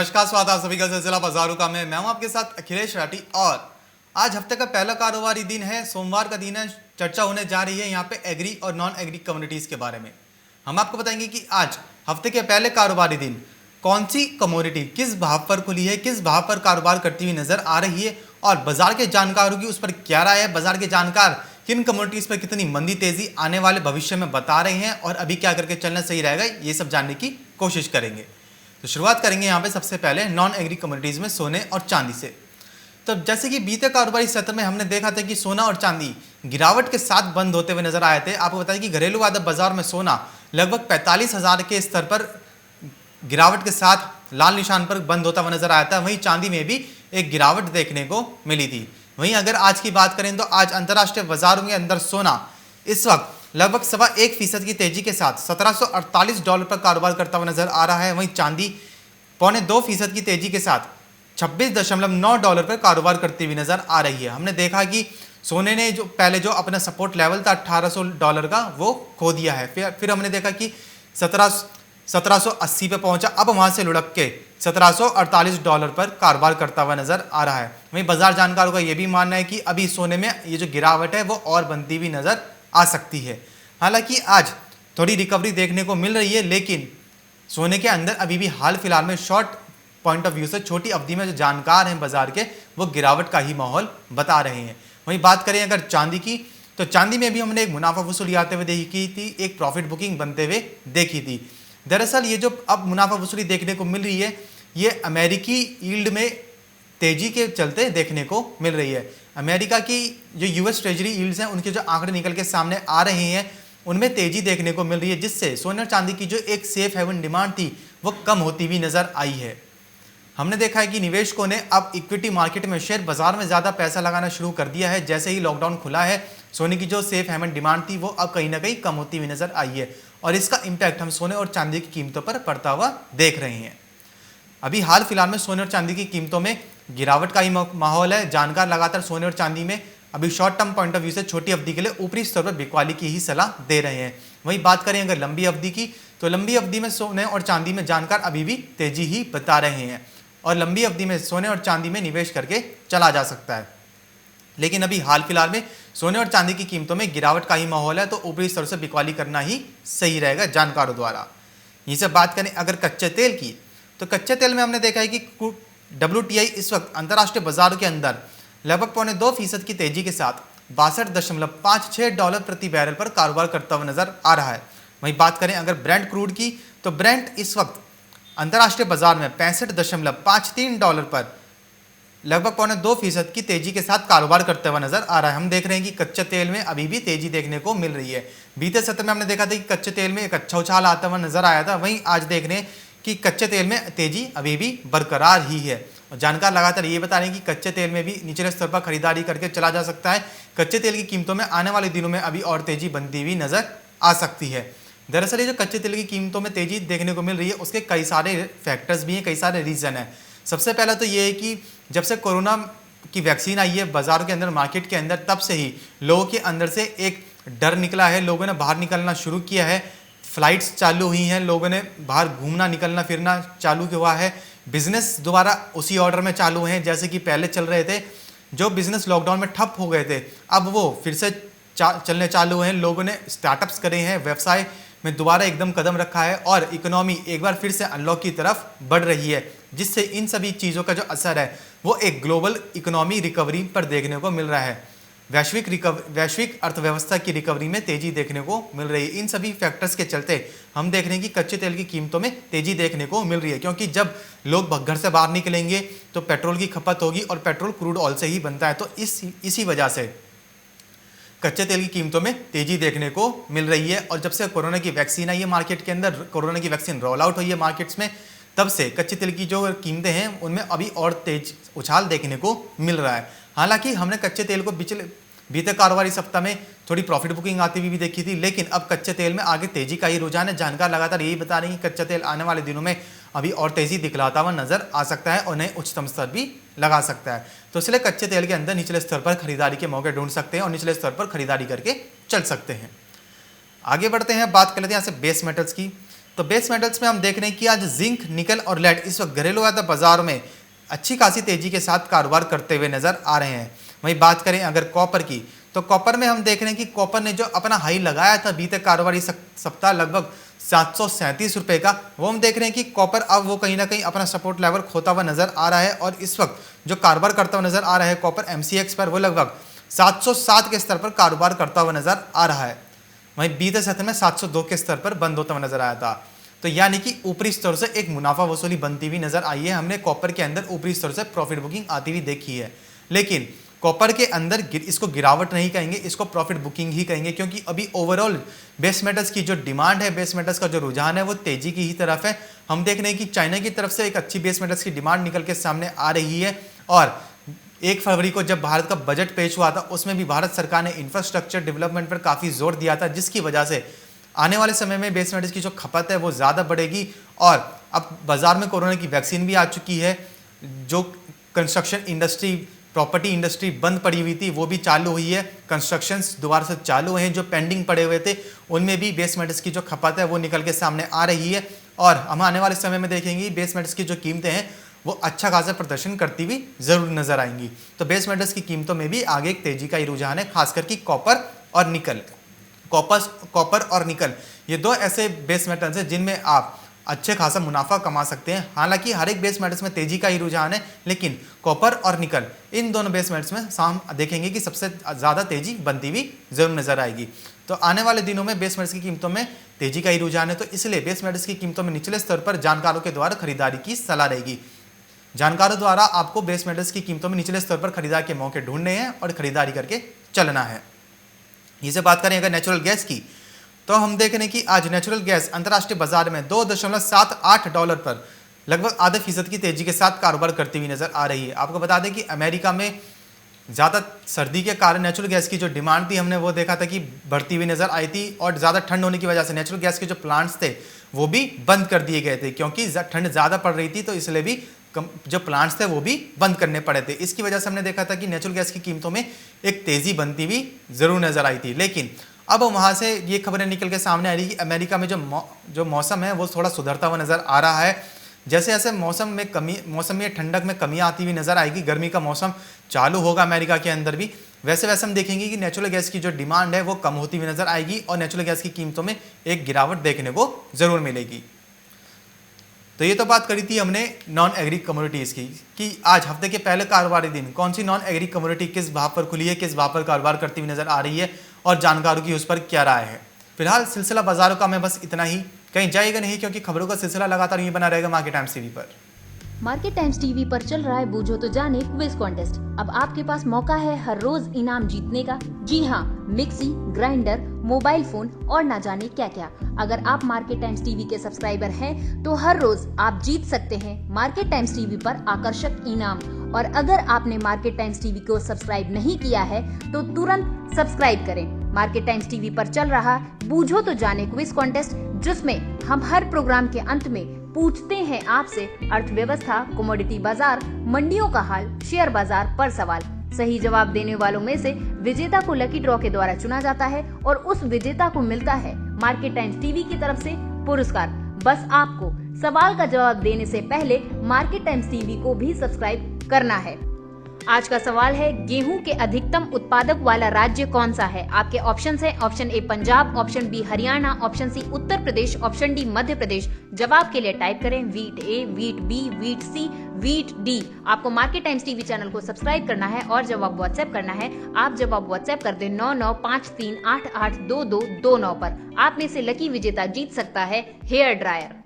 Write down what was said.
नमस्कार, स्वागत आप सभी का सिलसिला बाजारों का। मैं हूं आपके साथ अखिलेश राठी और आज हफ्ते का पहला कारोबारी दिन है, सोमवार का दिन है। चर्चा होने जा रही है यहाँ पे एग्री और नॉन एग्री कम्युनिटीज के बारे में। हम आपको बताएंगे कि आज हफ्ते के पहले कारोबारी दिन कौन सी कमोडिटी किस भाव पर खुली है, किस भाव पर कारोबार करती हुई नजर आ रही है और बाजार के जानकारों की उस पर क्या राय है। बाजार के जानकार किन कमोडिटीज पर कितनी मंदी तेजी आने वाले भविष्य में बता रहे हैं और अभी क्या करके चलना सही रहेगा, ये सब जानने की कोशिश करेंगे। तो शुरुआत करेंगे यहाँ पे सबसे पहले नॉन एग्री कमोडिटीज में सोने और चांदी से। तो जैसे कि बीते कारोबारी सत्र में हमने देखा था कि सोना और चांदी गिरावट के साथ बंद होते हुए नजर आए थे। आपको बताया कि घरेलू आदत बाजार में सोना लगभग 45,000 के स्तर पर गिरावट के साथ लाल निशान पर बंद होता हुआ नजर आया था। वहीं चांदी में भी एक गिरावट देखने को मिली थी। वहीं अगर आज की बात करें तो आज अंतर्राष्ट्रीय बाजारों के अंदर सोना इस वक्त लगभग 1.25% की तेजी के साथ $1748 पर कारोबार करता हुआ नजर आ रहा है। वहीं चांदी 2.25% की तेजी के साथ $26.9 पर कारोबार करती हुई नजर आ रही है। हमने देखा कि सोने ने जो पहले जो अपना सपोर्ट लेवल था $1800 का वो खो दिया है। फिर हमने देखा कि 1780 पे पहुंचा, अब वहां से लुढ़क के $1748 पर कारोबार करता हुआ नजर आ रहा है। वहीं बाजार जानकारों का यह भी मानना है कि अभी सोने में ये जो गिरावट है वो और बनती हुई नजर आ सकती है। हालांकि आज थोड़ी रिकवरी देखने को मिल रही है, लेकिन सोने के अंदर अभी भी हाल फिलहाल में शॉर्ट पॉइंट ऑफ व्यू से छोटी अवधि में जो जानकार हैं बाजार के वो गिरावट का ही माहौल बता रहे हैं। वहीं बात करें अगर चांदी की, तो चांदी में भी हमने एक मुनाफा वसूली आते हुए देखी थी, एक प्रॉफिट बुकिंग बनते हुए देखी थी। दरअसल ये जो अब मुनाफा वसूली देखने को मिल रही है ये अमेरिकी यील्ड में तेजी के चलते देखने को मिल रही है। अमेरिका की जो यूएस ट्रेजरी यील्ड्स हैं उनके जो आंकड़े निकल के सामने आ रहे हैं उनमें तेजी देखने को मिल रही है, जिससे सोने और चांदी की जो एक सेफ हेवन डिमांड थी वो कम होती हुई नजर आई है। हमने देखा है कि निवेशकों ने अब इक्विटी मार्केट में शेयर बाजार में ज़्यादा पैसा लगाना शुरू कर दिया है। जैसे ही लॉकडाउन खुला है सोने की जो सेफ हेवन डिमांड थी वो अब कहीं ना कहीं कम होती हुई नजर आई है और इसका इम्पैक्ट हम सोने और चांदी की कीमतों पर पड़ता हुआ देख रहे हैं। अभी हाल फिलहाल में सोने और चांदी की कीमतों में गिरावट का ही माहौल है। जानकार लगातार सोने और चांदी में अभी short term point of view से छोटी अवधि के लिए ऊपरी स्तर पर बिकवाली की ही सलाह दे रहे हैं। वहीं बात करें अगर लंबी अवधि की, तो लंबी अवधि में सोने और चांदी में जानकार अभी भी तेजी ही बता रहे हैं और लंबी अवधि में सोने और चांदी में निवेश करके चला जा सकता है। लेकिन अभी हाल फिलहाल में सोने और चांदी की कीमतों में गिरावट का ही माहौल है, तो ऊपरी स्तर से बिकवाली करना ही सही रहेगा जानकारों द्वारा। यहीं से बात करें अगर कच्चे तेल की, तो कच्चे तेल में हमने देखा है कि WTI इस वक्त अंतर्राष्ट्रीय बाजारों के अंदर लगभग 2.25% की तेजी के साथ $62.56 प्रति बैरल पर कारोबार करता हुआ नजर आ रहा है। वहीं बात करें अगर ब्रेंट क्रूड की, तो ब्रेंट इस वक्त अंतर्राष्ट्रीय बाजार में $65.53 पर लगभग 2.2% की तेजी के साथ कारोबार करते हुआ नजर आ रहा है। हम देख रहे हैं कि कच्चे तेल में अभी भी तेजी देखने को मिल रही है। बीते सत्र में हमने देखा था कि कच्चे तेल में एक अच्छा उछाल आता हुआ नजर आया था, वहीं आज देख रहे हैं कि कच्चे तेल में तेजी अभी भी बरकरार ही है। और जानकार लगातार ये बता रहे हैं कि कच्चे तेल में भी निचले स्तर पर खरीदारी करके चला जा सकता है। कच्चे तेल की कीमतों में आने वाले दिनों में अभी और तेजी बनती हुई नजर आ सकती है। दरअसल ये जो कच्चे तेल की कीमतों में तेजी देखने को मिल रही है उसके कई सारे फैक्टर्स भी हैं, कई सारे रीजन है। सबसे पहला तो ये है कि जब से कोरोना की वैक्सीन आई है बाजारों के अंदर, मार्केट के अंदर, तब से ही लोगों के अंदर से एक डर निकला है। लोगों ने बाहर निकलना शुरू किया है, फ्लाइट्स चालू हुई हैं, लोगों ने बाहर घूमना निकलना फिरना चालू हुआ है। बिजनेस दोबारा उसी ऑर्डर में चालू हैं जैसे कि पहले चल रहे थे। जो बिजनेस लॉकडाउन में ठप हो गए थे अब वो फिर से चलने चालू हैं। लोगों ने स्टार्टअप्स करे हैं, व्यवसाय में दोबारा एकदम कदम रखा है और इकोनॉमी एक बार फिर से अनलॉक की तरफ बढ़ रही है, जिससे इन सभी चीज़ों का जो असर है वो एक ग्लोबल इकोनॉमी रिकवरी पर देखने को मिल रहा है। वैश्विक अर्थव्यवस्था की रिकवरी में तेजी देखने को मिल रही है। इन सभी फैक्टर्स के चलते हम देख रहे हैं कि कच्चे तेल की कीमतों में तेजी देखने को मिल रही है, क्योंकि जब लोग घर से बाहर निकलेंगे तो पेट्रोल की खपत होगी और पेट्रोल क्रूड ऑयल से ही बनता है। तो इसी वजह से कच्चे तेल की कीमतों में तेजी देखने को मिल रही है। और जब से कोरोना की वैक्सीन आई है मार्केट के अंदर, कोरोना की वैक्सीन रोल आउट हुई है मार्केट्स में, तब से कच्चे तेल की जो कीमतें हैं उनमें अभी और तेज उछाल देखने को मिल रहा है। हालांकि हमने कच्चे तेल को बीते कारोबारी सप्ताह में थोड़ी प्रॉफिट बुकिंग आती हुई भी देखी थी, लेकिन अब कच्चे तेल में आगे तेजी का ही रुझान है। जानकार लगातार यही बता रहे हैं कि कच्चा तेल आने वाले दिनों में अभी और तेजी दिखलाता हुआ नजर आ सकता है और नए उच्चतम स्तर भी लगा सकता है। तो इसलिए कच्चे तेल के अंदर निचले स्तर पर खरीदारी के मौके ढूंढ सकते हैं और निचले स्तर पर खरीदारी करके चल सकते हैं। आगे बढ़ते हैं, बात कर लेते हैं यहाँ से बेस मेटल्स की। तो बेस मेटल्स में हम देख रहे हैं कि आज जिंक, निकल और लेड इस वक्त घरेलू बाजार में अच्छी खासी तेजी के साथ कारोबार करते हुए नजर आ रहे हैं। वहीं बात करें अगर कॉपर की, तो कॉपर में हम देख रहे हैं कि कॉपर ने जो अपना हाई लगाया था बीते कारोबारी सप्ताह लगभग 737 रुपए का, वो हम देख रहे हैं कि कॉपर अब वो कहीं ना कहीं अपना सपोर्ट लेवल खोता हुआ नजर आ रहा है और इस वक्त जो कारोबार करता हुआ नजर आ रहा है कॉपर MCX पर, वो लगभग 707 के स्तर पर कारोबार करता हुआ नजर आ रहा है। वहीं बीते सत्र में 702 के स्तर पर बंद होता हुआ नजर आया था। तो यानी कि ऊपरी स्तर से एक मुनाफा वसूली बनती हुई नजर आई है। हमने कॉपर के अंदर ऊपरी स्तर से प्रॉफिट बुकिंग आती हुई देखी है, लेकिन कॉपर के अंदर इसको गिरावट नहीं कहेंगे, इसको प्रॉफिट बुकिंग ही कहेंगे, क्योंकि अभी ओवरऑल बेस मेटल्स की जो डिमांड है, बेस मेटल्स का जो रुझान है वो तेजी की ही तरफ है। हम देख रहे हैं कि चाइना की तरफ से एक अच्छी बेस मेटल्स की डिमांड निकल के सामने आ रही है और 1 फरवरी को जब भारत का बजट पेश हुआ था उसमें भी भारत सरकार ने इंफ्रास्ट्रक्चर डेवलपमेंट पर काफ़ी जोर दिया था, जिसकी वजह से आने वाले समय में बेस मेटल्स की जो खपत है वो ज़्यादा बढ़ेगी। और अब बाजार में कोरोना की वैक्सीन भी आ चुकी है, जो कंस्ट्रक्शन इंडस्ट्री, प्रॉपर्टी इंडस्ट्री बंद पड़ी हुई थी वो भी चालू हुई है, कंस्ट्रक्शंस दोबारा से चालू हुए हैं, जो पेंडिंग पड़े हुए थे उनमें भी बेस मेटल्स की जो खपत है वो निकल के सामने आ रही है। और हम आने वाले समय में देखेंगे बेस मेटल्स की जो कीमतें हैं वो अच्छा खासा प्रदर्शन करती हुई जरूर नजर आएंगी। तो बेस मेटल्स की कीमतों में भी आगे एक तेजी का ही रुझान है, खासकर कि कॉपर और निकल। कॉपर और निकल ये दो ऐसे बेस मेटल्स हैं जिनमें आप अच्छे खासा मुनाफा कमा सकते हैं। हालांकि हर एक बेस मेटल्स में तेजी का ही रुझान है, लेकिन कॉपर और निकल इन दोनों बेस मेटल्स में हम देखेंगे कि सबसे ज़्यादा तेजी बनती हुई जरूर नजर आएगी। तो आने वाले दिनों में बेस मेटल्स की कीमतों में तेजी का ही रुझान है, तो इसलिए बेस मेटल्स की कीमतों में निचले स्तर पर जानकारों के द्वारा खरीदारी की सलाह रहेगी। जानकारों द्वारा आपको बेस मेटल्स की कीमतों में निचले स्तर पर खरीदारी के मौके ढूंढने हैं और खरीदारी करके चलना है। इसे बात करें अगर नेचुरल गैस की, तो हम देख रहे हैं कि आज नेचुरल गैस अंतर्राष्ट्रीय बाजार में $2.78 पर लगभग आधे फीसद की तेजी के साथ कारोबार करती हुई नजर आ रही है। आपको बता दें कि अमेरिका में ज़्यादा सर्दी के कारण नेचुरल गैस की जो डिमांड थी हमने वो देखा था कि बढ़ती हुई नजर आई थी, और ज़्यादा ठंड होने की वजह से नेचुरल गैस के जो प्लांट्स थे वो भी बंद कर दिए गए थे, क्योंकि ठंड ज़्यादा पड़ रही थी, तो इसलिए भी जो प्लांट्स थे वो भी बंद करने पड़े थे। इसकी वजह से हमने देखा था कि नेचुरल गैस की कीमतों में एक तेज़ी बनती हुई ज़रूर नजर आई थी। लेकिन अब वहाँ से ये खबरें निकल के सामने आ रही कि अमेरिका में जो मौसम है वो थोड़ा सुधरता हुआ नज़र आ रहा है। जैसे जैसे मौसम में ठंडक में कमी आती हुई नज़र आएगी, गर्मी का मौसम चालू होगा अमेरिका के अंदर भी, वैसे वैसे हम देखेंगे कि नेचुरल गैस की जो डिमांड है वो कम होती हुई नज़र आएगी और नेचुरल गैस की कीमतों में एक गिरावट देखने को ज़रूर मिलेगी। तो ये तो बात करी थी हमने नॉन एग्री कमोडिटीज़ की कि आज हफ्ते के पहले कारोबारी दिन कौन सी नॉन एग्री कमोडिटी किस भाव पर खुली है, किस भाव पर कारोबार करती हुई नज़र आ रही है और जानकारों की उस पर क्या राय है। फिलहाल सिलसिला बाजारों का मैं बस इतना ही, कहीं जाएगा नहीं, क्योंकि खबरों का सिलसिला लगातार ये बना रहेगा मार्केट टाइम्स टीवी पर। मार्केट टाइम्स टीवी पर चल रहा है बूझो तो जाने क्विज कॉन्टेस्ट। अब आपके पास मौका है हर रोज इनाम जीतने का। जी हाँ, मिक्सी, ग्राइंडर, मोबाइल फोन और ना जाने क्या क्या। अगर आप मार्केट टाइम्स टीवी के सब्सक्राइबर हैं तो हर रोज आप जीत सकते हैं मार्केट टाइम्स टीवी पर आकर्षक इनाम। और अगर आपने मार्केट टाइम्स टीवी को सब्सक्राइब नहीं किया है तो तुरंत सब्सक्राइब करें। मार्केट टाइम्स टीवी पर चल रहा बूझो तो जाने क्विज कॉन्टेस्ट, जिसमें हम हर प्रोग्राम के अंत में पूछते हैं आपसे अर्थव्यवस्था, कमोडिटी बाजार, मंडियों का हाल, शेयर बाजार पर सवाल। सही जवाब देने वालों में से विजेता को लकी ड्रॉ के द्वारा चुना जाता है और उस विजेता को मिलता है मार्केट टाइम्स टीवी की तरफ से पुरस्कार। बस आपको सवाल का जवाब देने से पहले मार्केट टाइम्स टीवी को भी सब्सक्राइब करना है। आज का सवाल है, गेहूं के अधिकतम उत्पादक वाला राज्य कौन सा है? आपके ऑप्शंस हैं option A Punjab, option B Haryana, option C Uttar Pradesh, option D Madhya Pradesh. जवाब के लिए टाइप करें वीट ए, वीट बी, वीट सी, वीट डी। आपको मार्केट टाइम्स टीवी चैनल को सब्सक्राइब करना है और जवाब व्हाट्सएप करना है। आप जवाब व्हाट्सएप कर दें 9953882229 पर। आप में से लकी विजेता जीत सकता है हेयर ड्रायर।